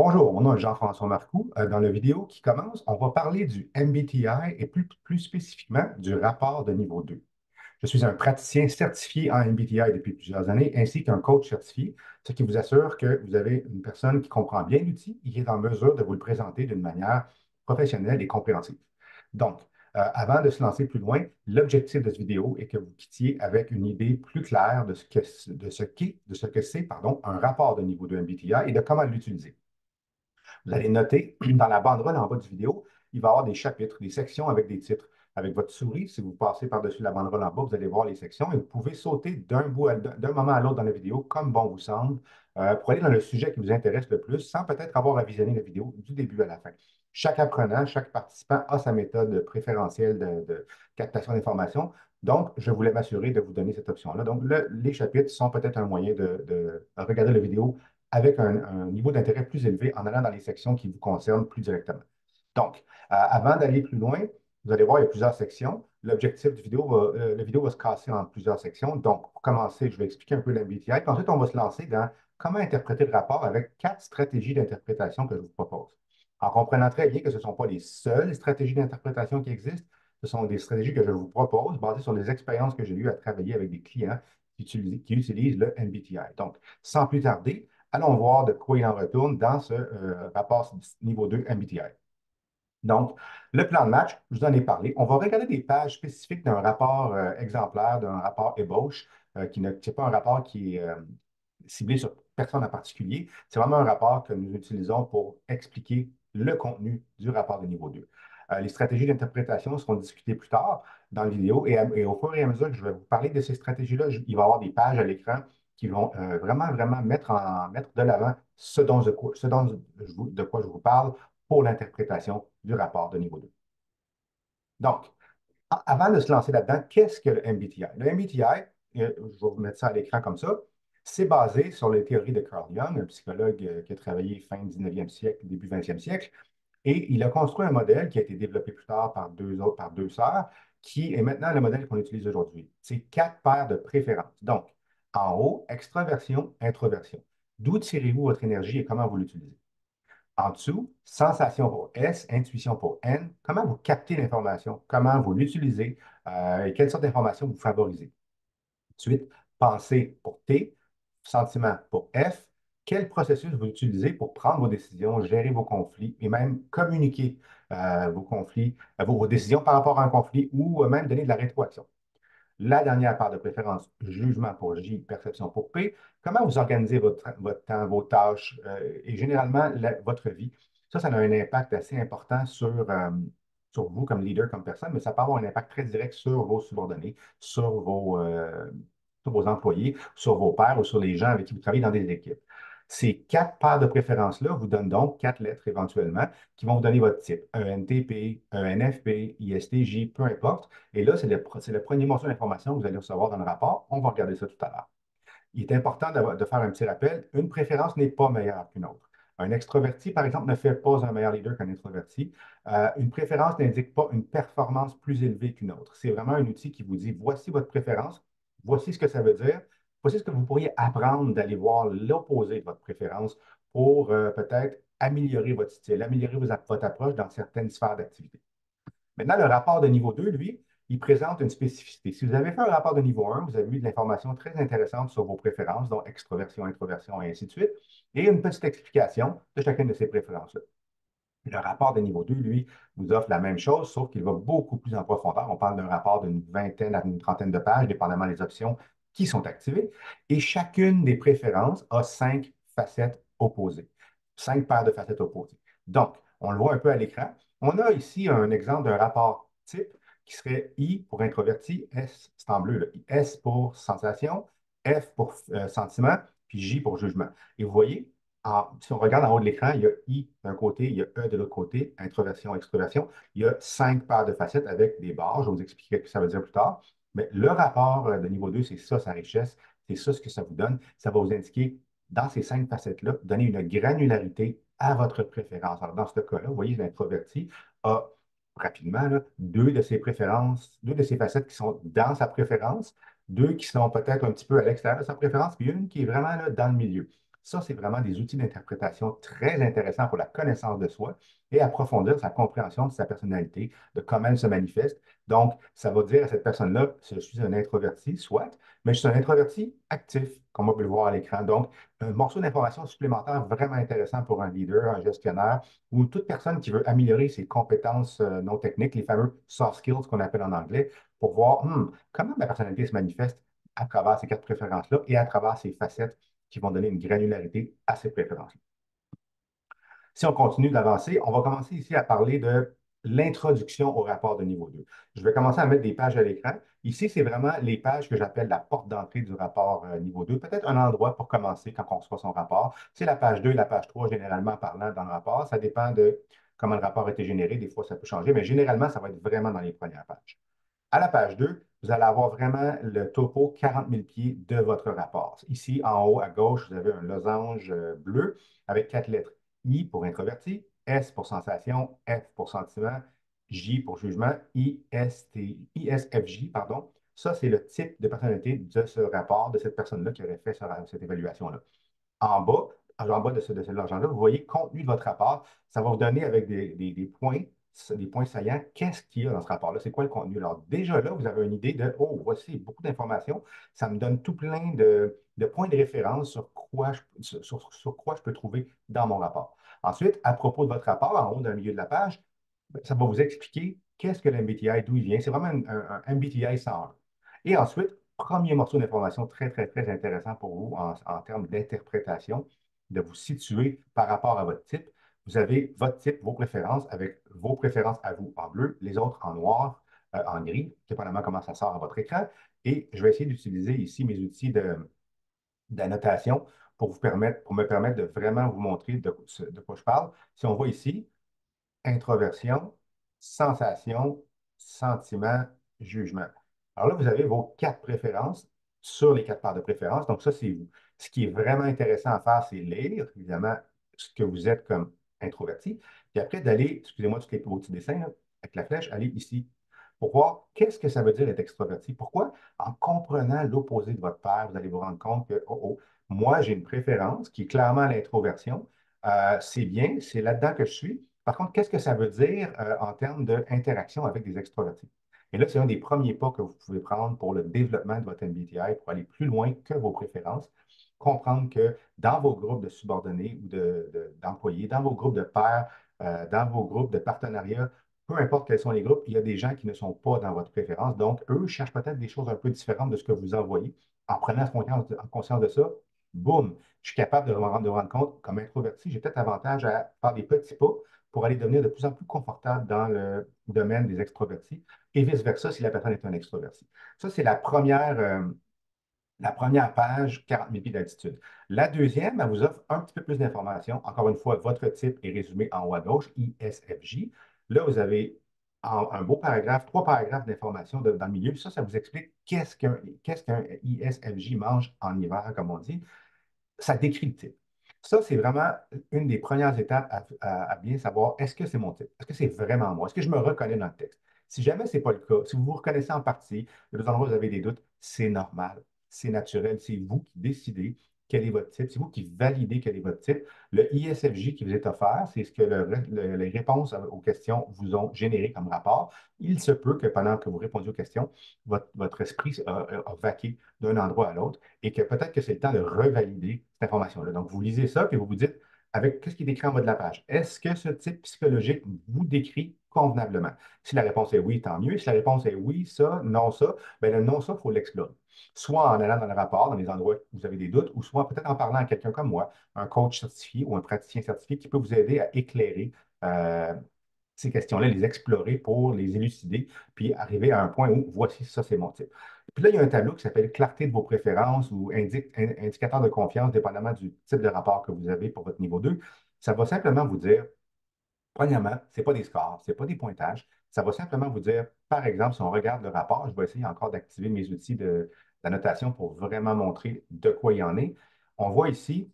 Bonjour, mon nom est Jean-François Marcoux. Dans la vidéo qui commence, on va parler du MBTI et plus spécifiquement du rapport de niveau 2. Je suis un praticien certifié en MBTI depuis plusieurs années, ainsi qu'un coach certifié, ce qui vous assure que vous avez une personne qui comprend bien l'outil et qui est en mesure de vous le présenter d'une manière professionnelle et compréhensive. Donc, avant de se lancer plus loin, l'objectif de cette vidéo est que vous quittiez avec une idée plus claire de ce que c'est, pardon, un rapport de niveau 2 MBTI et de comment l'utiliser. Vous allez noter dans la banderole en bas du vidéo, il va y avoir des chapitres, des sections avec des titres. Avec votre souris, si vous passez par-dessus la banderole en bas, vous allez voir les sections et vous pouvez sauter d'un moment à l'autre dans la vidéo comme bon vous semble pour aller dans le sujet qui vous intéresse le plus sans peut-être avoir à visionner la vidéo du début à la fin. Chaque apprenant, chaque participant a sa méthode préférentielle de captation d'informations. Donc, je voulais m'assurer de vous donner cette option-là. Donc, les chapitres sont peut-être un moyen de regarder la vidéo avec un niveau d'intérêt plus élevé en allant dans les sections qui vous concernent plus directement. Donc, avant d'aller plus loin, vous allez voir, il y a plusieurs sections. L'objectif du vidéo la vidéo va se casser en plusieurs sections. Donc, pour commencer, je vais expliquer un peu l'MBTI. Puis ensuite, on va se lancer dans comment interpréter le rapport avec 4 stratégies d'interprétation que je vous propose. En comprenant très bien que ce ne sont pas les seules stratégies d'interprétation qui existent, ce sont des stratégies que je vous propose basées sur les expériences que j'ai eues à travailler avec des clients qui utilisent le MBTI. Donc, sans plus tarder, allons voir de quoi il en retourne dans ce rapport niveau 2 MBTI. Donc, le plan de match, je vous en ai parlé. On va regarder des pages spécifiques d'un rapport exemplaire, d'un rapport ébauche, qui n'est pas un rapport qui est ciblé sur personne en particulier. C'est vraiment un rapport que nous utilisons pour expliquer le contenu du rapport de niveau 2. Les stratégies d'interprétation seront discutées plus tard dans la vidéo et au fur et à mesure que je vais vous parler de ces stratégies-là, il va y avoir des pages à l'écran qui vont vraiment mettre de l'avant de quoi je vous parle pour l'interprétation du rapport de niveau 2. Donc, avant de se lancer là-dedans, qu'est-ce que le MBTI? Le MBTI, je vais vous mettre ça à l'écran comme ça, c'est basé sur les théories de Carl Jung, un psychologue qui a travaillé fin 19e siècle, début 20e siècle, et il a construit un modèle qui a été développé plus tard par deux sœurs, qui est maintenant le modèle qu'on utilise aujourd'hui. C'est 4 paires de préférences. Donc, en haut, extraversion, introversion. D'où tirez-vous votre énergie et comment vous l'utilisez? En dessous, sensation pour S, intuition pour N. Comment vous captez l'information? Comment vous l'utilisez? Et quelles sortes d'informations vous favorisez? Ensuite, pensée pour T, sentiment pour F. Quel processus vous utilisez pour prendre vos décisions, gérer vos conflits et même communiquer vos conflits, vos décisions par rapport à un conflit ou même donner de la rétroaction? La dernière part de préférence, jugement pour J, perception pour P. Comment vous organisez votre temps, vos tâches et généralement votre vie? Ça a un impact assez important sur vous comme leader, comme personne, mais ça peut avoir un impact très direct sur vos subordonnés, sur vos employés, sur vos pairs ou sur les gens avec qui vous travaillez dans des équipes. Ces 4 paires de préférences-là vous donnent donc 4 lettres éventuellement qui vont vous donner votre type. ENTP, ENFP, ISTJ, peu importe. Et là, c'est le premier morceau d'information que vous allez recevoir dans le rapport. On va regarder ça tout à l'heure. Il est important de faire un petit rappel. Une préférence n'est pas meilleure qu'une autre. Un extroverti, par exemple, ne fait pas un meilleur leader qu'un introverti. Une préférence n'indique pas une performance plus élevée qu'une autre. C'est vraiment un outil qui vous dit, voici votre préférence, voici ce que ça veut dire, voici ce que vous pourriez apprendre d'aller voir l'opposé de votre préférence pour peut-être améliorer votre style, améliorer votre approche dans certaines sphères d'activité. Maintenant, le rapport de niveau 2, lui, il présente une spécificité. Si vous avez fait un rapport de niveau 1, vous avez eu de l'information très intéressante sur vos préférences, donc extroversion, introversion et ainsi de suite, et une petite explication de chacune de ces préférences-là. Le rapport de niveau 2, lui, vous offre la même chose, sauf qu'il va beaucoup plus en profondeur. On parle d'un rapport d'une vingtaine à une trentaine de pages, dépendamment des options qui sont activées. Et chacune des préférences a 5 facettes opposées, 5 paires de facettes opposées. Donc, on le voit un peu à l'écran. On a ici un exemple d'un rapport type qui serait I pour introverti, S, c'est en bleu, là, S pour sensation, F pour sentiment, puis J pour jugement. Et vous voyez, si on regarde en haut de l'écran, il y a I d'un côté, il y a E de l'autre côté, introversion, extroversion. Il y a 5 paires de facettes avec des barres. Je vais vous expliquer ce que ça veut dire plus tard. Mais le rapport de niveau 2, c'est ça sa richesse. C'est ça ce que ça vous donne. Ça va vous indiquer, dans ces 5 facettes-là, donner une granularité à votre préférence. Alors, dans ce cas-là, vous voyez, l'introverti a rapidement là, 2 de ses préférences, 2 de ses facettes qui sont dans sa préférence, 2 qui sont peut-être un petit peu à l'extérieur de sa préférence, puis une qui est vraiment là, dans le milieu. Ça, c'est vraiment des outils d'interprétation très intéressants pour la connaissance de soi et approfondir sa compréhension de sa personnalité, de comment elle se manifeste. Donc, ça va dire à cette personne-là, je suis un introverti, soit, mais je suis un introverti actif, comme on peut le voir à l'écran. Donc, un morceau d'information supplémentaire vraiment intéressant pour un leader, un gestionnaire ou toute personne qui veut améliorer ses compétences non techniques, les fameux soft skills qu'on appelle en anglais, pour voir comment ma personnalité se manifeste à travers ces quatre préférences-là et à travers ces facettes qui vont donner une granularité à ces préférences. Si on continue d'avancer, on va commencer ici à parler de l'introduction au rapport de niveau 2. Je vais commencer à mettre des pages à l'écran. Ici, c'est vraiment les pages que j'appelle la porte d'entrée du rapport niveau 2. Peut-être un endroit pour commencer quand on reçoit son rapport. C'est la page 2 et la page 3, généralement parlant dans le rapport. Ça dépend de comment le rapport a été généré. Des fois, ça peut changer, mais généralement, ça va être vraiment dans les premières pages. À la page 2, vous allez avoir vraiment le topo 40 000 pieds de votre rapport. Ici, en haut à gauche, vous avez un losange bleu avec quatre lettres. I pour introverti, S pour sensation, F pour sentiment, J pour jugement, ISFJ, pardon. Ça, c'est le type de personnalité de ce rapport, de cette personne-là qui aurait fait cette évaluation-là. En bas de cet argent-là, vous voyez contenu de votre rapport. Ça va vous donner avec des points saillants, qu'est-ce qu'il y a dans ce rapport-là? C'est quoi le contenu? Alors, déjà là, vous avez une idée de, oh, voici beaucoup d'informations. Ça me donne tout plein de points de référence sur quoi je peux trouver dans mon rapport. Ensuite, à propos de votre rapport, en haut, dans le milieu de la page, ça va vous expliquer qu'est-ce que l'MBTI, d'où il vient. C'est vraiment un MBTI 101. Et ensuite, premier morceau d'information très, très, très intéressant pour vous en termes d'interprétation, de vous situer par rapport à votre type. Vous avez votre type, vos préférences, avec vos préférences à vous en bleu, les autres en noir, en gris, dépendamment comment ça sort à votre écran. Et je vais essayer d'utiliser ici mes outils d'annotation pour me permettre de vraiment vous montrer de quoi je parle. Si on voit ici, introversion, sensation, sentiment, jugement. Alors là, vous avez vos quatre préférences sur les quatre parts de préférence. Donc, ça, c'est vous. Ce qui est vraiment intéressant à faire, c'est lire, évidemment, ce que vous êtes comme introverti. Puis après, d'aller, excusez-moi, tous les petits dessins, là, avec la flèche, aller ici pour voir qu'est-ce que ça veut dire être extroverti. Pourquoi? En comprenant l'opposé de votre père, vous allez vous rendre compte que, oh, oh, moi, j'ai une préférence qui est clairement l'introversion. C'est bien, c'est là-dedans que je suis. Par contre, qu'est-ce que ça veut dire en termes d'interaction avec des extrovertis? Et là, c'est un des premiers pas que vous pouvez prendre pour le développement de votre MBTI pour aller plus loin que vos préférences. Comprendre que dans vos groupes de subordonnés ou d'employés, dans vos groupes de pairs, dans vos groupes de partenariat, peu importe quels sont les groupes, il y a des gens qui ne sont pas dans votre préférence. Donc, eux cherchent peut-être des choses un peu différentes de ce que vous envoyez. En prenant conscience de ça, boum, je suis capable de me rendre compte, comme introverti, j'ai peut-être avantage à faire des petits pas pour aller devenir de plus en plus confortable dans le domaine des extrovertis et vice-versa si la personne est un extroverti. Ça, c'est la première page, 40 000 pieds d'altitude. La deuxième, elle vous offre un petit peu plus d'informations. Encore une fois, votre type est résumé en haut à gauche, ISFJ. Là, vous avez un beau paragraphe, trois paragraphes d'informations dans le milieu. Ça vous explique qu'est-ce qu'un ISFJ mange en hiver, comme on dit. Ça décrit le type. Ça, c'est vraiment une des premières étapes à bien savoir, est-ce que c'est mon type? Est-ce que c'est vraiment moi? Est-ce que je me reconnais dans le texte? Si jamais ce n'est pas le cas, si vous vous reconnaissez en partie, il y a des endroits où vous avez des doutes, c'est normal, c'est naturel, c'est vous qui décidez quel est votre type, c'est vous qui validez quel est votre type. Le ISFJ qui vous est offert, c'est ce que les réponses aux questions vous ont généré comme rapport. Il se peut que pendant que vous répondiez aux questions, votre esprit a vaqué d'un endroit à l'autre et que peut-être que c'est le temps de revalider cette information-là. Donc, vous lisez ça, puis vous vous dites, avec qu'est-ce qui est écrit en bas de la page, est-ce que ce type psychologique vous décrit convenablement? Si la réponse est oui, tant mieux. Si la réponse est oui, ça, non, ça, bien le non, ça, il faut l'explorer. Soit en allant dans le rapport, dans les endroits où vous avez des doutes, ou soit peut-être en parlant à quelqu'un comme moi, un coach certifié ou un praticien certifié qui peut vous aider à éclairer euh, ces questions-là, les explorer pour les élucider, puis arriver à un point où voici ça, c'est mon type. Puis là, il y a un tableau qui s'appelle clarté de vos préférences ou indicateur de confiance, dépendamment du type de rapport que vous avez pour votre niveau 2. Ça va simplement vous dire, premièrement, ce n'est pas des scores, ce n'est pas des pointages. Ça va simplement vous dire, par exemple, si on regarde le rapport, je vais essayer encore d'activer mes outils d'annotation pour vraiment montrer de quoi il y en est. On voit ici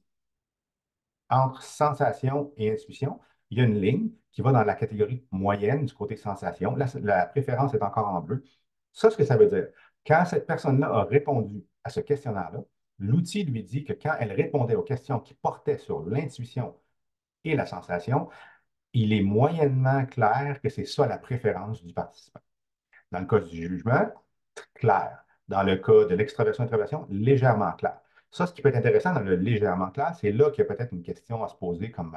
entre sensation et intuition, il y a une ligne qui va dans la catégorie moyenne du côté sensation. Là, la préférence est encore en bleu. Ça, ce que ça veut dire, quand cette personne-là a répondu à ce questionnaire-là, l'outil lui dit que quand elle répondait aux questions qui portaient sur l'intuition et la sensation, il est moyennement clair que c'est ça la préférence du participant. Dans le cas du jugement, clair. Dans le cas de l'extraversion-introversion, légèrement clair. Ça, ce qui peut être intéressant dans le légèrement clair, c'est là qu'il y a peut-être une question à se poser comme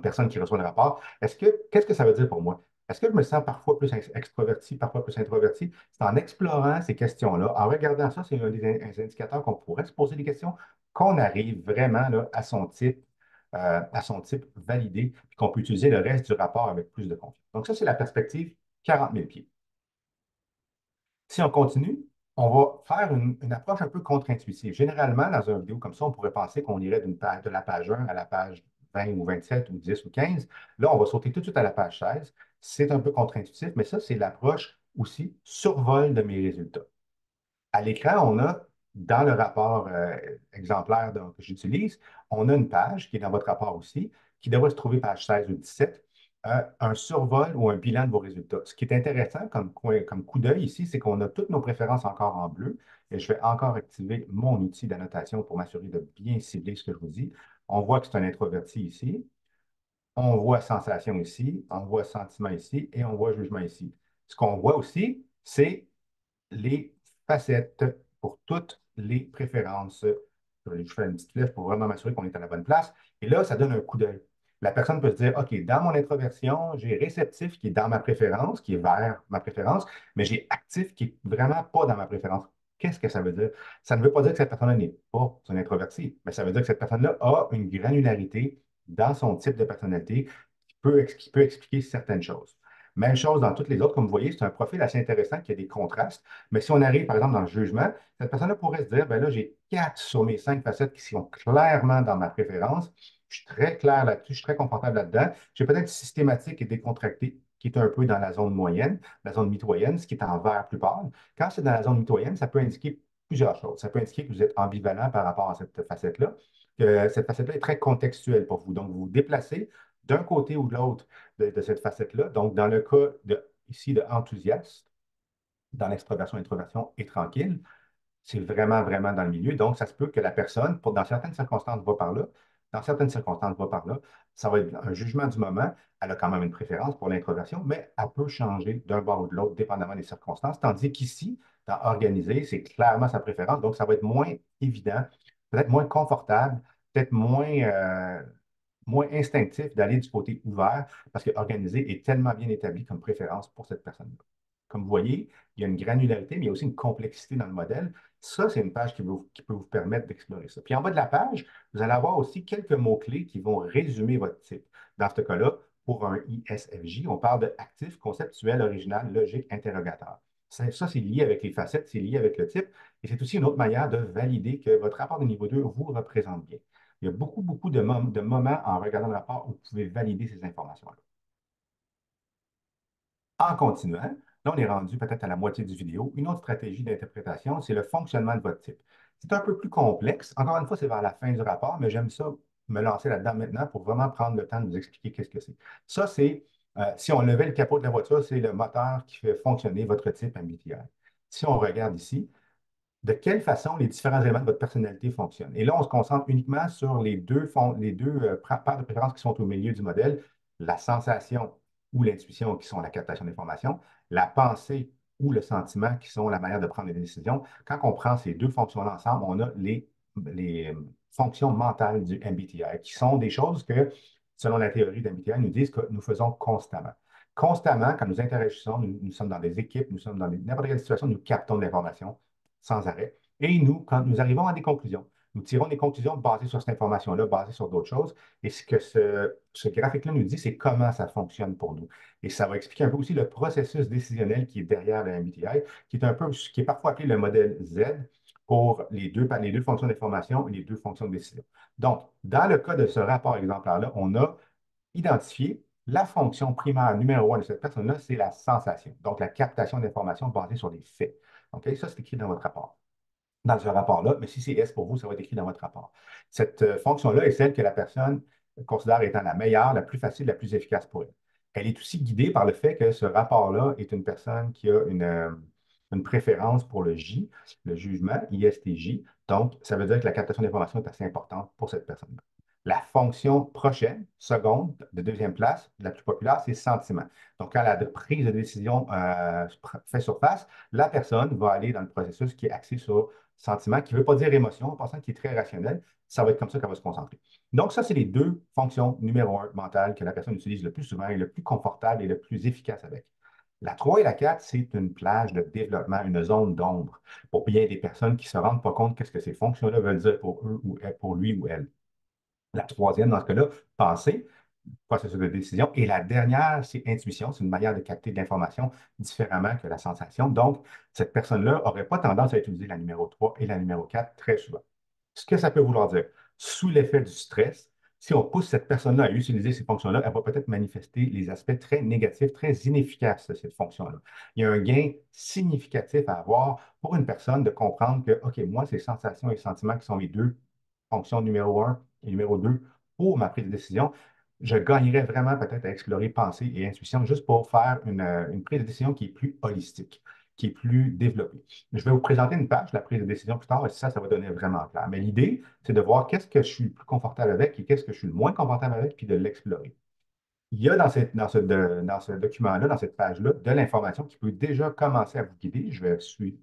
personne qui reçoit le rapport. Qu'est-ce que ça veut dire pour moi? Est-ce que je me sens parfois plus extroverti, parfois plus introverti? C'est en explorant ces questions-là, en regardant ça, c'est un des indicateurs qu'on pourrait se poser des questions, qu'on arrive vraiment là, à son type validé, puis qu'on peut utiliser le reste du rapport avec plus de confiance. Donc ça, c'est la perspective 40 000 pieds. Si on continue, on va faire une approche un peu contre-intuitive. Généralement, dans une vidéo comme ça, on pourrait penser qu'on irait de la page 1 à la page 20 ou 27 ou 10 ou 15. Là, on va sauter tout de suite à la page 16. C'est un peu contre-intuitif, mais ça, c'est l'approche aussi survol de mes résultats. À l'écran, on a, dans le rapport exemplaire que j'utilise, on a une page qui est dans votre rapport aussi, qui devrait se trouver page 16 ou 17, un survol ou un bilan de vos résultats. Ce qui est intéressant comme coup d'œil ici, c'est qu'on a toutes nos préférences encore en bleu et je vais encore activer mon outil d'annotation pour m'assurer de bien cibler ce que je vous dis. On voit que c'est un introverti ici, on voit sensation ici, on voit sentiment ici et on voit jugement ici. Ce qu'on voit aussi, c'est les facettes pour toutes les préférences. Je fais une petite flèche pour vraiment m'assurer qu'on est à la bonne place. Et là, ça donne un coup d'œil. La personne peut se dire, OK, dans mon introversion, j'ai réceptif qui est dans ma préférence, qui est vers ma préférence, mais j'ai actif qui est vraiment pas dans ma préférence. Qu'est-ce que ça veut dire? Ça ne veut pas dire que cette personne-là n'est pas un introverti, mais ça veut dire que cette personne-là a une granularité dans son type de personnalité qui peut expliquer certaines choses. Même chose dans toutes les autres, comme vous voyez, c'est un profil assez intéressant qui a des contrastes. Mais si on arrive, par exemple, dans le jugement, cette personne-là pourrait se dire, ben là, j'ai 4 sur mes 5 facettes qui sont clairement dans ma préférence. Je suis très clair là-dessus, je suis très confortable là-dedans. J'ai peut-être systématique et décontracté, qui est un peu dans la zone moyenne, la zone mitoyenne, ce qui est en vert plus pâle. Quand c'est dans la zone mitoyenne, ça peut indiquer plusieurs choses. Ça peut indiquer que vous êtes ambivalent par rapport à cette facette-là, que cette facette-là est très contextuelle pour vous. Donc, vous vous déplacez d'un côté ou de l'autre de cette facette-là. Donc, dans le cas ici de enthousiaste, dans l'extroversion-introversion et tranquille, c'est vraiment, vraiment dans le milieu. Donc, ça se peut que la personne, dans certaines circonstances, va par là, dans certaines circonstances, va par là. Ça va être un jugement du moment. Elle a quand même une préférence pour l'introversion, mais elle peut changer d'un bord ou de l'autre, dépendamment des circonstances. Tandis qu'ici, dans organiser, c'est clairement sa préférence. Donc, ça va être moins évident, peut-être moins confortable, peut-être moins instinctif d'aller du côté ouvert parce que organisé est tellement bien établi comme préférence pour cette personne-là. Comme vous voyez, il y a une granularité, mais il y a aussi une complexité dans le modèle. Ça, c'est une page qui peut vous permettre d'explorer ça. Puis en bas de la page, vous allez avoir aussi quelques mots-clés qui vont résumer votre type. Dans ce cas-là, pour un ISFJ, on parle de actif, conceptuel, original, logique, interrogateur. Ça, c'est lié avec les facettes, c'est lié avec le type, et c'est aussi une autre manière de valider que votre rapport de niveau 2 vous représente bien. Il y a beaucoup, beaucoup de moments en regardant le rapport où vous pouvez valider ces informations-là. En continuant, là, on est rendu peut-être à la moitié du vidéo. Une autre stratégie d'interprétation, c'est le fonctionnement de votre type. C'est un peu plus complexe. Encore une fois, c'est vers la fin du rapport, mais j'aime ça me lancer là-dedans maintenant pour vraiment prendre le temps de vous expliquer qu'est-ce que c'est. Ça, c'est, si on levait le capot de la voiture, c'est le moteur qui fait fonctionner votre type MBTI. Si on regarde ici, de quelle façon les différents éléments de votre personnalité fonctionnent. Et là, on se concentre uniquement sur les deux paires de préférences qui sont au milieu du modèle, la sensation ou l'intuition qui sont la captation d'informations, la pensée ou le sentiment qui sont la manière de prendre des décisions. Quand on prend ces deux fonctions-là ensemble, on a les fonctions mentales du MBTI, qui sont des choses que, selon la théorie d'MBTI, nous disent que nous faisons constamment. Constamment, quand nous interagissons, nous sommes dans des équipes, nous sommes dans n'importe quelle situation, nous captons de l'information sans arrêt. Et nous, quand nous arrivons à des conclusions, nous tirons des conclusions basées sur cette information-là, basées sur d'autres choses. Et ce que ce graphique-là nous dit, c'est comment ça fonctionne pour nous. Et ça va expliquer un peu aussi le processus décisionnel qui est derrière le MBTI, qui est parfois appelé le modèle Z pour les deux fonctions d'information et les deux fonctions de décision. Donc, dans le cas de ce rapport exemplaire-là, on a identifié la fonction primaire numéro un de cette personne-là, c'est la sensation. Donc, la captation d'informations basée sur des faits. OK? Ça, c'est écrit dans votre rapport dans ce rapport-là, mais si c'est S pour vous, ça va être écrit dans votre rapport. Cette fonction-là est celle que la personne considère étant la meilleure, la plus facile, la plus efficace pour elle. Elle est aussi guidée par le fait que ce rapport-là est une personne qui a une préférence pour le J, le jugement, ISTJ. Donc, ça veut dire que la captation d'information est assez importante pour cette personne-là. La fonction prochaine, seconde, de deuxième place, la plus populaire, c'est sentiment. Donc, quand la prise de décision fait surface, la personne va aller dans le processus qui est axé sur sentiment, qui ne veut pas dire émotion, en pensant qu'il est très rationnel. Ça va être comme ça qu'elle va se concentrer. Donc, ça, c'est les deux fonctions numéro un mentales que la personne utilise le plus souvent et le plus confortable et le plus efficace avec. La 3 et la 4, c'est une plage de développement, une zone d'ombre pour bien des personnes qui ne se rendent pas compte qu'est-ce que ces fonctions-là veulent dire pour eux ou pour lui ou elle. La troisième, dans ce cas-là, penser, processus de décision. Et la dernière, c'est intuition. C'est une manière de capter de l'information différemment que la sensation. Donc, cette personne-là n'aurait pas tendance à utiliser la numéro 3 et la numéro 4 très souvent. Ce que ça peut vouloir dire, sous l'effet du stress, si on pousse cette personne-là à utiliser ces fonctions-là, elle va peut-être manifester les aspects très négatifs, très inefficaces de cette fonction-là. Il y a un gain significatif à avoir pour une personne de comprendre que, OK, moi, c'est sensations et sentiments qui sont les deux fonctions numéro un et numéro 2 pour ma prise de décision. Je gagnerais vraiment peut-être à explorer pensée et intuition juste pour faire une prise de décision qui est plus holistique, qui est plus développée. Je vais vous présenter une page, la prise de décision plus tard, et ça va donner vraiment clair. Mais l'idée, c'est de voir qu'est-ce que je suis le plus confortable avec et qu'est-ce que je suis le moins confortable avec, puis de l'explorer. Il y a dans ce document-là, dans cette page-là, de l'information qui peut déjà commencer à vous guider. Je vais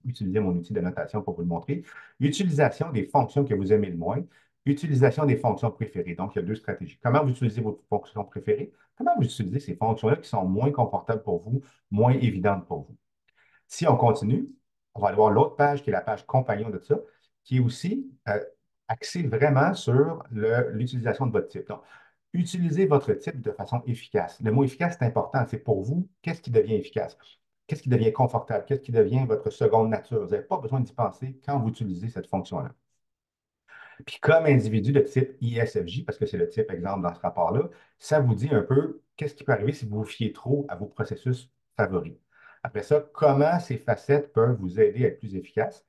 utiliser mon outil de notation pour vous le montrer. Utilisation des fonctions que vous aimez le moins. Utilisation des fonctions préférées. Donc, il y a deux stratégies. Comment vous utilisez vos fonctions préférées? Comment vous utilisez ces fonctions-là qui sont moins confortables pour vous, moins évidentes pour vous? Si on continue, on va aller voir l'autre page qui est la page compagnon de ça, qui est aussi axée vraiment sur l'utilisation de votre type. Donc, utilisez votre type de façon efficace. Le mot efficace, c'est important. C'est pour vous, qu'est-ce qui devient efficace? Qu'est-ce qui devient confortable? Qu'est-ce qui devient votre seconde nature? Vous n'avez pas besoin d'y penser quand vous utilisez cette fonction-là. Puis comme individu de type ISFJ, parce que c'est le type exemple dans ce rapport-là, ça vous dit un peu qu'est-ce qui peut arriver si vous vous fiez trop à vos processus favoris. Après ça, comment ces facettes peuvent vous aider à être plus efficace,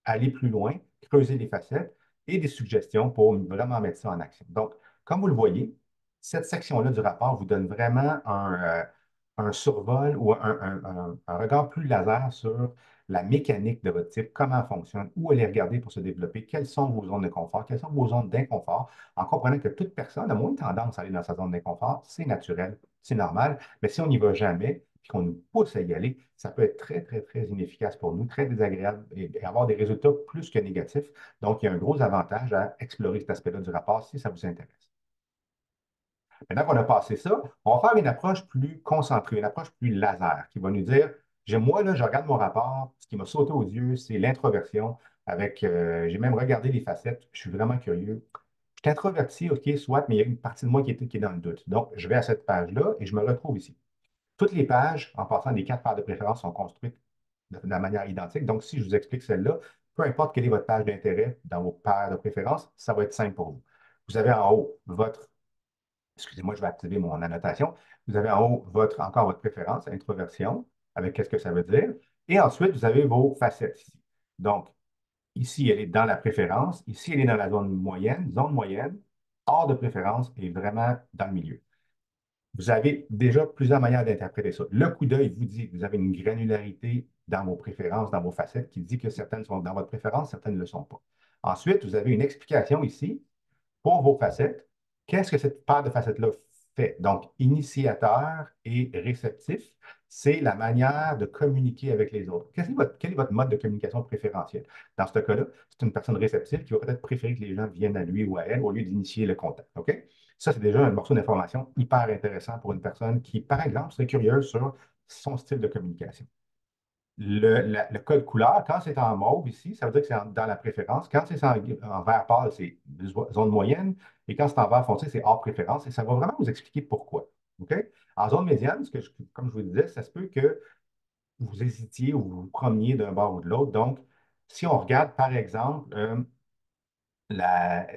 aller plus loin, creuser les facettes et des suggestions pour vraiment mettre ça en action. Donc, comme vous le voyez, cette section-là du rapport vous donne vraiment un survol ou un regard plus laser sur la mécanique de votre type, comment elle fonctionne, où aller regarder pour se développer, quelles sont vos zones de confort, quelles sont vos zones d'inconfort, en comprenant que toute personne a moins tendance à aller dans sa zone d'inconfort, c'est naturel, c'est normal, mais si on n'y va jamais, puis qu'on nous pousse à y aller, ça peut être très, très, très inefficace pour nous, très désagréable et avoir des résultats plus que négatifs. Donc, il y a un gros avantage à explorer cet aspect-là du rapport si ça vous intéresse. Maintenant qu'on a passé ça, on va faire une approche plus concentrée, une approche plus laser, qui va nous dire, moi, là, je regarde mon rapport, ce qui m'a sauté aux yeux, c'est l'introversion, j'ai même regardé les facettes, je suis vraiment curieux. Je suis introverti, OK, soit, mais il y a une partie de moi qui est dans le doute. Donc, je vais à cette page-là et je me retrouve ici. Toutes les pages, en passant des quatre paires de préférences, sont construites de la manière identique. Donc, si je vous explique celle-là, peu importe quelle est votre page d'intérêt dans vos paires de préférences, ça va être simple pour vous. Vous avez en haut excusez-moi, je vais activer mon annotation. Vous avez en haut encore votre préférence, introversion, avec qu'est-ce que ça veut dire. Et ensuite, vous avez vos facettes ici. Donc, ici, elle est dans la préférence. Ici, elle est dans la zone moyenne, hors de préférence et vraiment dans le milieu. Vous avez déjà plusieurs manières d'interpréter ça. Le coup d'œil vous dit que vous avez une granularité dans vos préférences, dans vos facettes, qui dit que certaines sont dans votre préférence, certaines ne le sont pas. Ensuite, vous avez une explication ici pour vos facettes. Qu'est-ce que cette paire de facettes-là fait? Donc, initiateur et réceptif, c'est la manière de communiquer avec les autres. Quel est votre mode de communication préférentiel? Dans ce cas-là, c'est une personne réceptive qui va peut-être préférer que les gens viennent à lui ou à elle au lieu d'initier le contact. OK? Ça, c'est déjà un morceau d'information hyper intéressant pour une personne qui, par exemple, serait curieuse sur son style de communication. Le code couleur, quand c'est en mauve ici, ça veut dire que c'est dans la préférence. Quand c'est en vert pâle, c'est zone moyenne. Et quand c'est en vert foncé, c'est hors préférence. Et ça va vraiment vous expliquer pourquoi. OK? En zone médiane, comme je vous disais, ça se peut que vous hésitiez ou vous vous promeniez d'un bord ou de l'autre. Donc, si on regarde, par exemple,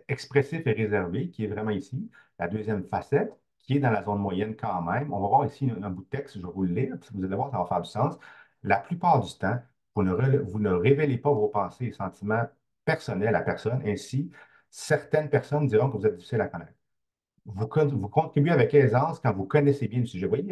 expressif et réservé, qui est vraiment ici, la deuxième facette, qui est dans la zone moyenne quand même. On va voir ici un bout de texte, je vais vous le lire, puis vous allez voir, ça va faire du sens. La plupart du temps, vous ne révélez pas vos pensées et sentiments personnels à personne. Ainsi, certaines personnes diront que vous êtes difficile à connaître. Vous contribuez avec aisance quand vous connaissez bien le sujet. Vous voyez,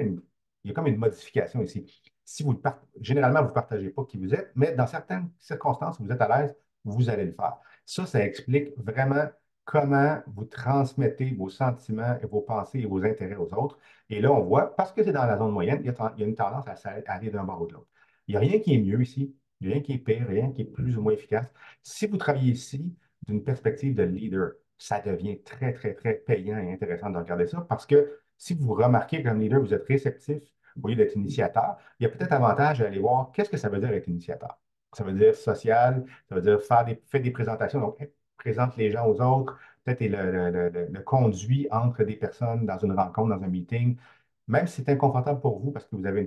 il y a comme une modification ici. Si vous généralement, vous ne partagez pas qui vous êtes, mais dans certaines circonstances où vous êtes à l'aise, vous allez le faire. Ça explique vraiment comment vous transmettez vos sentiments et vos pensées et vos intérêts aux autres. Et là, on voit, parce que c'est dans la zone moyenne, il y a une tendance à aller d'un bord ou de l'autre. Il n'y a rien qui est mieux ici, il n'y a rien qui est pire, rien qui est plus ou moins efficace. Si vous travaillez ici d'une perspective de leader, ça devient très, très, très payant et intéressant de regarder ça parce que si vous remarquez comme leader, vous êtes réceptif au lieu d'être initiateur, il y a peut-être avantage à aller voir qu'est-ce que ça veut dire être initiateur. Ça veut dire social, ça veut dire faire des présentations, donc présente les gens aux autres, peut-être le conduit entre des personnes dans une rencontre, dans un meeting, même si c'est inconfortable pour vous parce que vous avez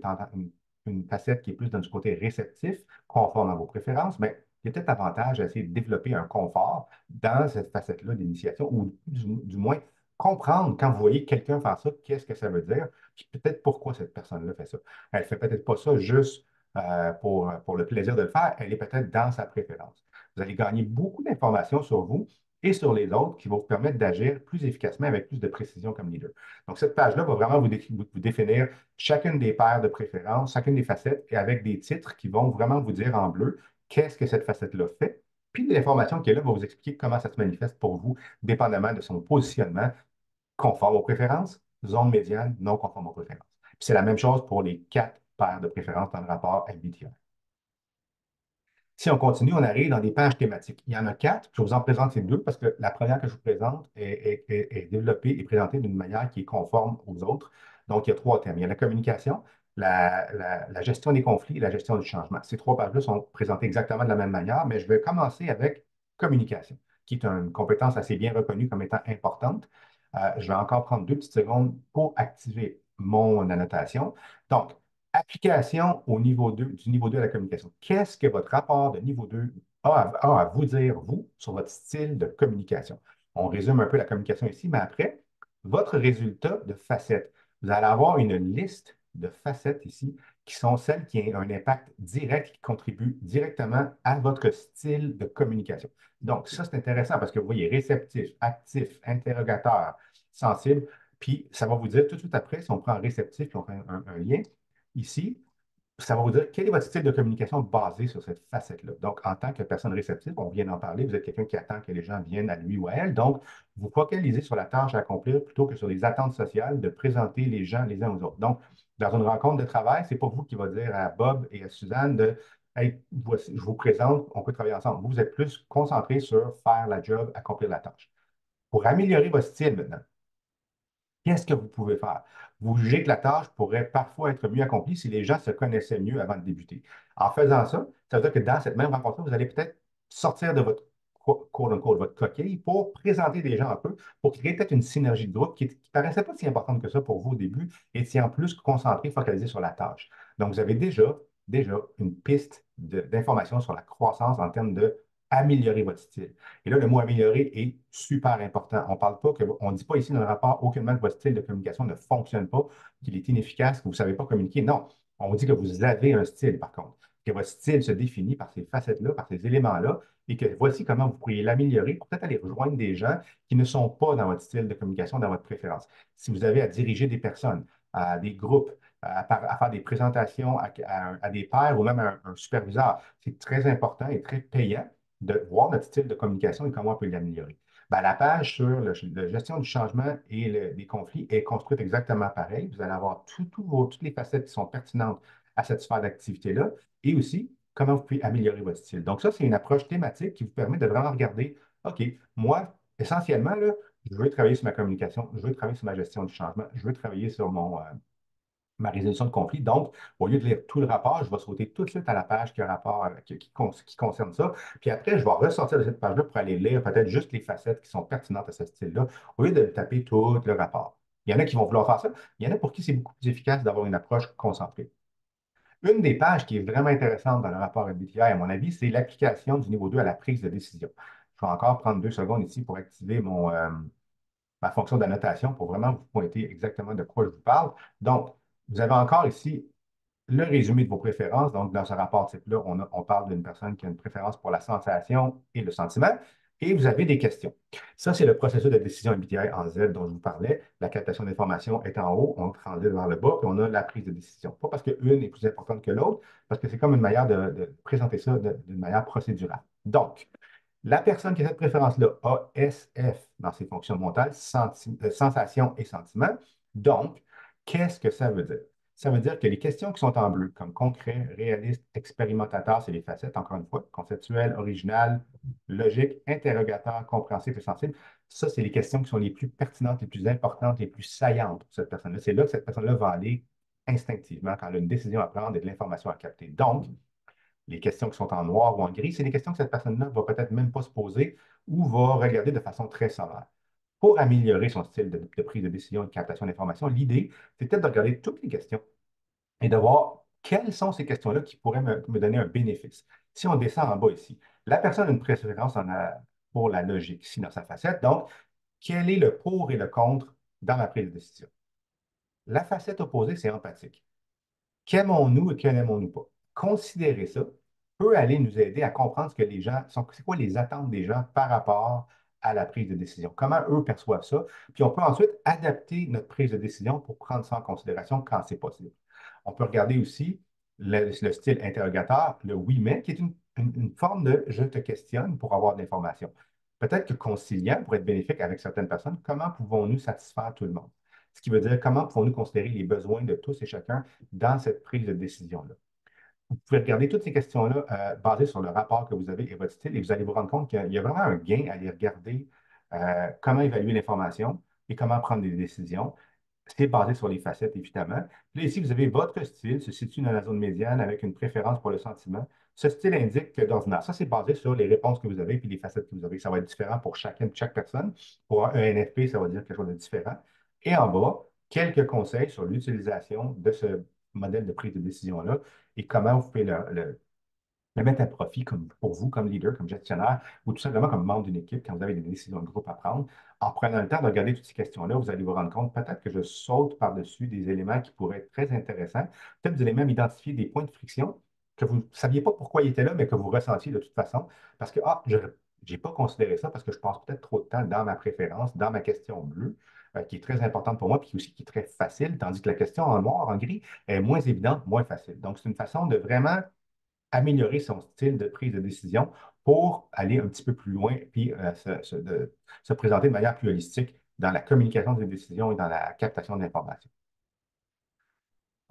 une facette qui est plus dans du côté réceptif, conforme à vos préférences, mais il y a peut-être avantage à essayer de développer un confort dans cette facette-là d'initiation ou du moins comprendre quand vous voyez quelqu'un faire ça, qu'est-ce que ça veut dire, puis peut-être pourquoi cette personne-là fait ça. Elle ne fait peut-être pas ça juste pour le plaisir de le faire, elle est peut-être dans sa préférence. Vous allez gagner beaucoup d'informations sur vous et sur les autres qui vont vous permettre d'agir plus efficacement avec plus de précision comme leader. Donc, cette page-là va vraiment vous définir chacune des paires de préférences, chacune des facettes et avec des titres qui vont vraiment vous dire en bleu qu'est-ce que cette facette-là fait. Puis l'information qui est là va vous expliquer comment ça se manifeste pour vous, dépendamment de son positionnement conforme aux préférences, zone médiane, non conforme aux préférences. Puis c'est la même chose pour les quatre paires de préférences dans le rapport MBTI. Si on continue, on arrive dans des pages thématiques. Il y en a quatre. Je vous en présente ces deux parce que la première que je vous présente est développée et présentée d'une manière qui est conforme aux autres. Donc, il y a trois thèmes. Il y a la communication, la gestion des conflits et la gestion du changement. Ces trois pages-là sont présentées exactement de la même manière, mais je vais commencer avec communication, qui est une compétence assez bien reconnue comme étant importante. Je vais encore prendre 2 petites secondes pour activer mon annotation. Donc, application au niveau 2, du niveau 2 à la communication. Qu'est-ce que votre rapport de niveau 2 a à vous dire, vous, sur votre style de communication? On résume un peu la communication ici, mais après, votre résultat de facettes. Vous allez avoir une liste de facettes ici qui sont celles qui ont un impact direct, qui contribuent directement à votre style de communication. Donc, ça, c'est intéressant parce que vous voyez réceptif, actif, interrogateur, sensible, puis ça va vous dire tout de suite après, si on prend réceptif et on fait un lien, ici, ça va vous dire quel est votre style de communication basé sur cette facette-là. Donc, en tant que personne réceptive, on vient d'en parler, vous êtes quelqu'un qui attend que les gens viennent à lui ou à elle. Donc, vous focalisez sur la tâche à accomplir plutôt que sur les attentes sociales de présenter les gens les uns aux autres. Donc, dans une rencontre de travail, c'est pas vous qui va dire à Bob et à Suzanne de Hey, voici, je vous présente, on peut travailler ensemble. Vous êtes plus concentré sur faire la job, accomplir la tâche. Pour améliorer votre style maintenant, qu'est-ce que vous pouvez faire? Vous jugez que la tâche pourrait parfois être mieux accomplie si les gens se connaissaient mieux avant de débuter. En faisant ça, ça veut dire que dans cette même rencontre-là, vous allez peut-être sortir de votre quote-unquote, votre coquille pour présenter des gens un peu, pour créer peut-être une synergie de groupe qui ne paraissait pas si importante que ça pour vous au début et qui en plus concentré, focalisé sur la tâche. Donc, vous avez déjà une piste d'information sur la croissance en termes de améliorer votre style. Et là, le mot améliorer est super important. On parle pas que, on ne dit pas ici dans le rapport aucunement que votre style de communication ne fonctionne pas, qu'il est inefficace, que vous ne savez pas communiquer. Non, on dit que vous avez un style, par contre, que votre style se définit par ces facettes-là, par ces éléments-là, et que voici comment vous pourriez l'améliorer pour peut-être aller rejoindre des gens qui ne sont pas dans votre style de communication, dans votre préférence. Si vous avez à diriger des personnes, à des groupes, à faire des présentations à des pairs ou même à un superviseur, c'est très important et très payant de voir notre style de communication et comment on peut l'améliorer. Ben, la page sur la gestion du changement et des conflits est construite exactement pareil. Vous allez avoir toutes les facettes qui sont pertinentes à cette sphère d'activité-là et aussi comment vous pouvez améliorer votre style. Donc, ça, c'est une approche thématique qui vous permet de vraiment regarder, OK, moi, essentiellement, là, je veux travailler sur ma communication, je veux travailler sur ma gestion du changement, je veux travailler sur ma résolution de conflit. Donc, au lieu de lire tout le rapport, je vais sauter tout de suite à la page qui concerne ça. Puis après, je vais ressortir de cette page-là pour aller lire peut-être juste les facettes qui sont pertinentes à ce style-là, au lieu de taper tout le rapport. Il y en a qui vont vouloir faire ça. Il y en a pour qui c'est beaucoup plus efficace d'avoir une approche concentrée. Une des pages qui est vraiment intéressante dans le rapport MBTI, à mon avis, c'est l'application du niveau 2 à la prise de décision. Je vais encore prendre 2 secondes ici pour activer ma fonction d'annotation pour vraiment vous pointer exactement de quoi je vous parle. Donc, vous avez encore ici le résumé de vos préférences. Donc, dans ce rapport type-là, on parle d'une personne qui a une préférence pour la sensation et le sentiment. et vous avez des questions. Ça, c'est le processus de décision MBTI en Z dont je vous parlais. La captation d'informations est en haut, on transite vers le bas, puis on a la prise de décision. Pas parce qu'une est plus importante que l'autre, parce que c'est comme une manière de présenter ça d'une manière procédurale. Donc, la personne qui a cette préférence-là a SF dans ses fonctions mentales, sensation et sentiment. Donc, qu'est-ce que ça veut dire? Ça veut dire que les questions qui sont en bleu, comme concret, réaliste, expérimentateur, c'est les facettes, encore une fois, conceptuel, original, logique, interrogateur, compréhensif et sensible. Ça, c'est les questions qui sont les plus pertinentes, les plus importantes, les plus saillantes pour cette personne-là. C'est là que cette personne-là va aller instinctivement quand elle a une décision à prendre et de l'information à capter. Donc, les questions qui sont en noir ou en gris, c'est des questions que cette personne-là va peut-être même pas se poser ou va regarder de façon très sommaire. Pour améliorer son style de prise de décision et de captation d'information, l'idée, c'est peut-être de regarder toutes les questions et de voir quelles sont ces questions-là qui pourraient me donner un bénéfice. Si on descend en bas ici, la personne a une préférence pour la logique, ici dans sa facette. Donc, quel est le pour et le contre dans ma prise de décision? La facette opposée, c'est empathique. Qu'aimons-nous et que n'aimons-nous pas? Considérer ça peut aller nous aider à comprendre ce que les gens sont, c'est quoi les attentes des gens par rapport à la prise de décision. Comment eux perçoivent ça. Puis on peut ensuite adapter notre prise de décision pour prendre ça en considération quand c'est possible. On peut regarder aussi le style interrogateur, le oui mais, qui est une forme de je te questionne pour avoir de l'information. Peut-être que conciliant pourrait être bénéfique avec certaines personnes. Comment pouvons-nous satisfaire tout le monde? Ce qui veut dire comment pouvons-nous considérer les besoins de tous et chacun dans cette prise de décision-là. Vous pouvez regarder toutes ces questions-là basées sur le rapport que vous avez et votre style, et vous allez vous rendre compte qu'il y a vraiment un gain à aller regarder comment évaluer l'information et comment prendre des décisions. C'est basé sur les facettes, évidemment. Puis là, ici, vous avez votre style, se situe dans la zone médiane avec une préférence pour le sentiment. Ce style indique que d'ordinaire, ça, c'est basé sur les réponses que vous avez et les facettes que vous avez. Ça va être différent pour chaque personne. Pour un ENFP, ça va dire quelque chose de différent. Et en bas, quelques conseils sur l'utilisation de ce modèle de prise de décision-là et comment vous pouvez le mettre à profit comme, pour vous, comme leader, comme gestionnaire, ou tout simplement comme membre d'une équipe quand vous avez des décisions de groupe à prendre. En prenant le temps de regarder toutes ces questions-là, vous allez vous rendre compte peut-être que je saute par-dessus des éléments qui pourraient être très intéressants. Peut-être vous allez même identifier des points de friction que vous ne saviez pas pourquoi ils étaient là, mais que vous ressentiez de toute façon. Parce que, je n'ai pas considéré ça parce que je passe peut-être trop de temps dans ma préférence, dans ma question bleue, qui est très importante pour moi, puis aussi qui est très facile, tandis que la question en noir, en gris, est moins évidente, moins facile. Donc, c'est une façon de vraiment améliorer son style de prise de décision pour aller un petit peu plus loin puis se présenter de manière plus holistique dans la communication des décisions et dans la captation de l'information.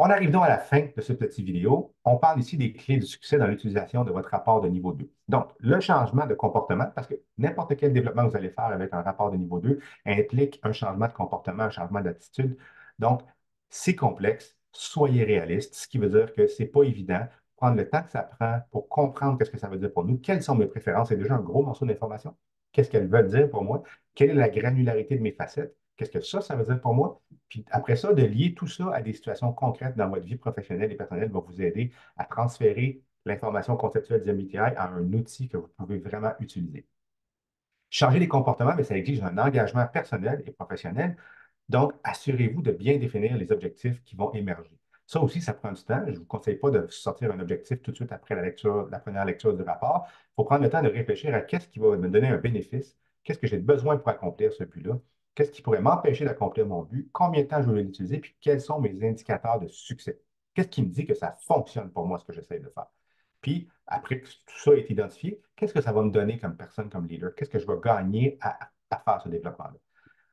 On arrive donc à la fin de ce petit vidéo. On parle ici des clés de succès dans l'utilisation de votre rapport de niveau 2. Donc, le changement de comportement, parce que n'importe quel développement que vous allez faire avec un rapport de niveau 2 implique un changement de comportement, un changement d'attitude. Donc, c'est complexe. Soyez réaliste, ce qui veut dire que ce n'est pas évident. Prendre le temps que ça prend pour comprendre qu'est-ce que ça veut dire pour nous, quelles sont mes préférences, c'est déjà un gros morceau d'information. Qu'est-ce qu'elles veulent dire pour moi? Quelle est la granularité de mes facettes? Qu'est-ce que ça veut dire pour moi? Puis après ça, de lier tout ça à des situations concrètes dans votre vie professionnelle et personnelle va vous aider à transférer l'information conceptuelle du MBTI à un outil que vous pouvez vraiment utiliser. Changer les comportements, mais ça exige un engagement personnel et professionnel. Donc, assurez-vous de bien définir les objectifs qui vont émerger. Ça aussi, ça prend du temps. Je ne vous conseille pas de sortir un objectif tout de suite après la première lecture du rapport. Il faut prendre le temps de réfléchir à qu'est-ce qui va me donner un bénéfice, qu'est-ce que j'ai besoin pour accomplir ce but-là, qu'est-ce qui pourrait m'empêcher d'accomplir mon but, combien de temps je vais l'utiliser, puis quels sont mes indicateurs de succès. Qu'est-ce qui me dit que ça fonctionne pour moi, ce que j'essaie de faire. Puis, après que tout ça est identifié, qu'est-ce que ça va me donner comme personne, comme leader? Qu'est-ce que je vais gagner à faire ce développement-là?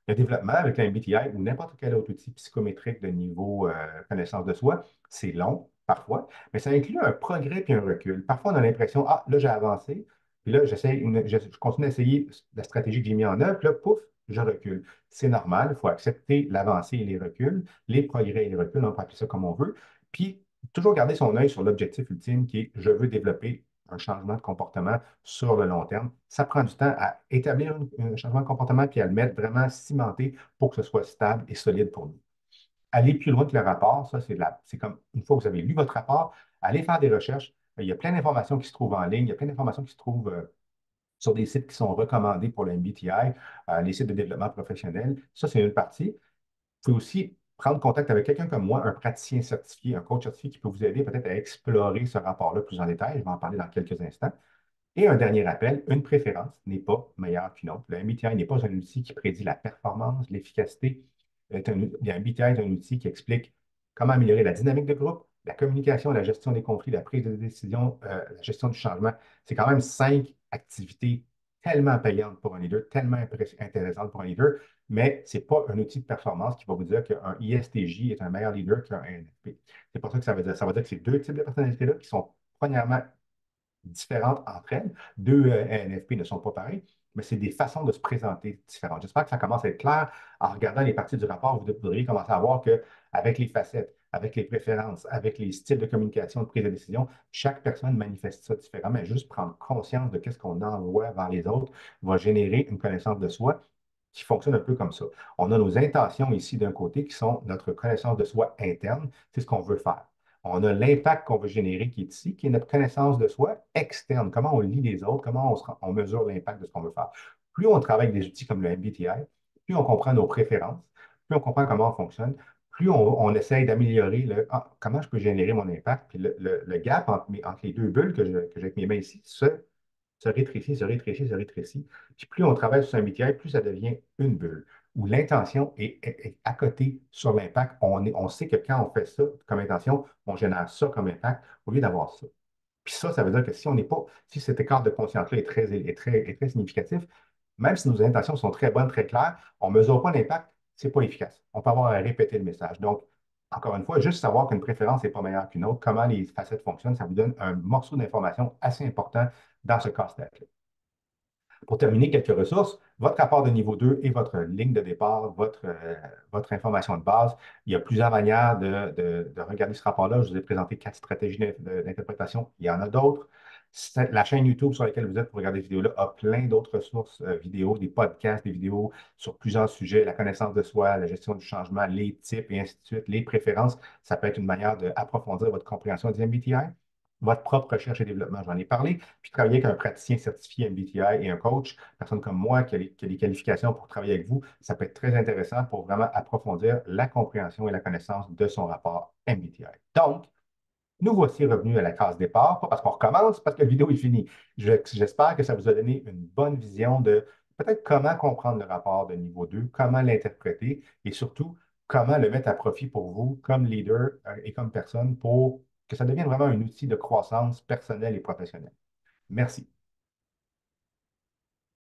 Le développement avec la MBTI ou n'importe quel autre outil psychométrique de niveau connaissance de soi, c'est long parfois, mais ça inclut un progrès puis un recul. Parfois, on a l'impression, ah, là, j'ai avancé, puis là, je continue à essayer la stratégie que j'ai mise en œuvre, puis là, pouf, je recule. C'est normal, il faut accepter l'avancée et les reculs, les progrès et les reculs, on peut appeler ça comme on veut, puis toujours garder son œil sur l'objectif ultime qui est je veux développer un changement de comportement sur le long terme. Ça prend du temps à établir un changement de comportement puis à le mettre vraiment cimenté pour que ce soit stable et solide pour nous. Aller plus loin que le rapport, ça, c'est comme une fois que vous avez lu votre rapport, allez faire des recherches. Il y a plein d'informations qui se trouvent en ligne, il y a plein d'informations qui se trouvent sur des sites qui sont recommandés pour le MBTI, les sites de développement professionnel. Ça, c'est une partie. Vous pouvez aussi prendre contact avec quelqu'un comme moi, un praticien certifié, un coach certifié qui peut vous aider peut-être à explorer ce rapport-là plus en détail. Je vais en parler dans quelques instants. Et un dernier rappel, une préférence n'est pas meilleure qu'une autre. Le MBTI n'est pas un outil qui prédit la performance, l'efficacité. Le MBTI est un outil qui explique comment améliorer la dynamique de groupe, la communication, la gestion des conflits, la prise de décision, la gestion du changement. C'est quand même 5 activités tellement payantes pour un leader, tellement intéressantes pour un leader, mais ce n'est pas un outil de performance qui va vous dire qu'un ISTJ est un meilleur leader qu'un ENFP. C'est pour ça que ça veut dire. Ça veut dire que ces deux types de personnalités-là qui sont premièrement différentes entre elles. Deux NFP ne sont pas pareils, mais c'est des façons de se présenter différentes. J'espère que ça commence à être clair. En regardant les parties du rapport, vous devriez commencer à voir qu'avec les facettes, avec les préférences, avec les styles de communication, de prise de décision, chaque personne manifeste ça différemment. Mais juste prendre conscience de ce qu'on envoie vers les autres va générer une connaissance de soi qui fonctionne un peu comme ça. On a nos intentions ici d'un côté qui sont notre connaissance de soi interne, c'est ce qu'on veut faire. On a l'impact qu'on veut générer qui est ici, qui est notre connaissance de soi externe, comment on lit les autres, comment on mesure l'impact de ce qu'on veut faire. Plus on travaille avec des outils comme le MBTI, plus on comprend nos préférences, plus on comprend comment on fonctionne, plus on essaye d'améliorer comment je peux générer mon impact. Puis le gap entre les deux bulles que j'ai avec mes mains ici se rétrécit, se rétrécit, se rétrécit. Puis plus on travaille sur un MBTI, plus ça devient une bulle, où l'intention est à côté sur l'impact. On sait que quand on fait ça comme intention, on génère ça comme impact au lieu d'avoir ça. Puis ça veut dire que si on n'est pas, si cet écart de conscience-là est très significatif, même si nos intentions sont très bonnes, très claires, on ne mesure pas l'impact, ce n'est pas efficace. On peut avoir à répéter le message. Donc, encore une fois, juste savoir qu'une préférence n'est pas meilleure qu'une autre, comment les facettes fonctionnent, ça vous donne un morceau d'information assez important dans ce casse-tête-là. Pour terminer, quelques ressources. Votre rapport de niveau 2 et votre ligne de départ, votre information de base. Il y a plusieurs manières de regarder ce rapport-là. Je vous ai présenté 4 stratégies d'interprétation. Il y en a d'autres. La chaîne YouTube sur laquelle vous êtes pour regarder ces vidéos-là a plein d'autres ressources vidéo, des podcasts, des vidéos sur plusieurs sujets, la connaissance de soi, la gestion du changement, les types et ainsi de suite, les préférences. Ça peut être une manière d'approfondir votre compréhension du MBTI. Votre propre recherche et développement, j'en ai parlé. Puis travailler avec un praticien certifié MBTI et un coach, personne comme moi qui a les qualifications pour travailler avec vous, ça peut être très intéressant pour vraiment approfondir la compréhension et la connaissance de son rapport MBTI. Donc, nous voici revenus à la case départ, pas parce qu'on recommence, parce que la vidéo est finie. J'espère que ça vous a donné une bonne vision de peut-être comment comprendre le rapport de niveau 2, comment l'interpréter et surtout comment le mettre à profit pour vous comme leader et comme personne pour que ça devienne vraiment un outil de croissance personnelle et professionnelle. Merci.